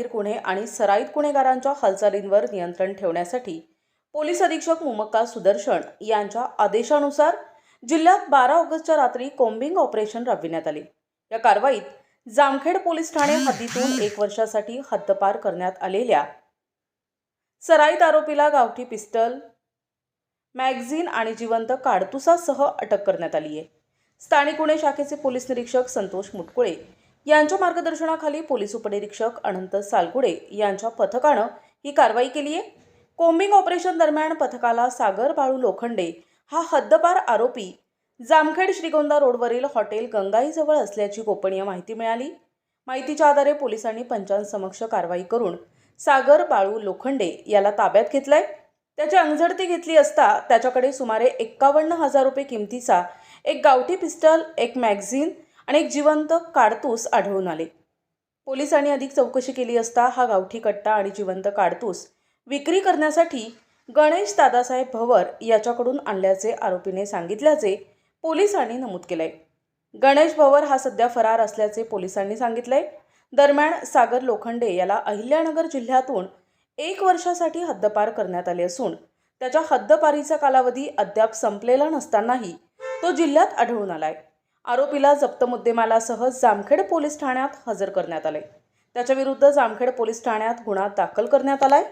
गंभीर गुन्हे आणि सराईत गुन्हेगारांच्या हालचालींवर नियंत्रण ठेवण्यासाठी पोलीस अधीक्षक मुमक्का सुदर्शन यांच्या आदेशानुसार जिल्ह्यात 12 ऑगस्टच्या रात्री कोम्बिंग ऑपरेशन राबविण्यात आले। या कारवाईत जामखेड पोलीस ठाणे हद्दीतून 1 वर्षासाठी हद्दपार करण्यात आलेल्या सराईत आरोपीला गावठी पिस्टल, मॅगझीन आणि जिवंत काडतुसासह अटक करण्यात आली आहे। स्थानिक गुन्हे शाखेचे पोलीस निरीक्षक संतोष मुटकुळे यांच्या मार्गदर्शनाखाली पोलीस उपनिरीक्षक अनंत सालगुडे यांच्या पथकानं ही कारवाई केली आहे। कोम्बिंग ऑपरेशन दरम्यान पथकाला सागर बाळू लोखंडे हा हद्दपार आरोपी जामखेड श्रीगोंदा रोडवरील हॉटेल गंगाईजवळ असल्याची गोपनीय माहिती मिळाली। माहितीच्या आधारे पोलिसांनी पंचांसमक्ष कारवाई करून सागर बाळू लोखंडे याला ताब्यात घेतलाय। त्याची अंगझडती घेतली असता त्याच्याकडे सुमारे 51,000 रुपये किमतीचा एक गावठी पिस्टल, एक मॅगझीन आणि एक जिवंत काडतूस आढळून आले। पोलिसांनी अधिक चौकशी केली असता हा गावठी कट्टा आणि जिवंत काडतूस विक्री करण्यासाठी गणेश दादासाहेब भवर याच्याकडून आणल्याचे आरोपीने सांगितल्याचे पोलिसांनी नमूद केलंय। गणेश भवर हा सध्या फरार असल्याचे पोलिसांनी सांगितलंय। दरम्यान सागर लोखंडे याला अहिल्यानगर जिल्ह्यातून 1 वर्षासाठी हद्दपार करण्यात आले असून त्याच्या हद्दपारीचा कालावधी अद्याप संपलेला नसतानाही तो जिल्ह्यात आढळून आलाय। आरोपीला जप्त मुद्देमालासह जामखेड पोलीस ठाण्यात हजर करण्यात आले। त्याच्या विरुद्ध जामखेड पोलीस ठाण्यात गुन्हा दाखल करण्यात आलाय।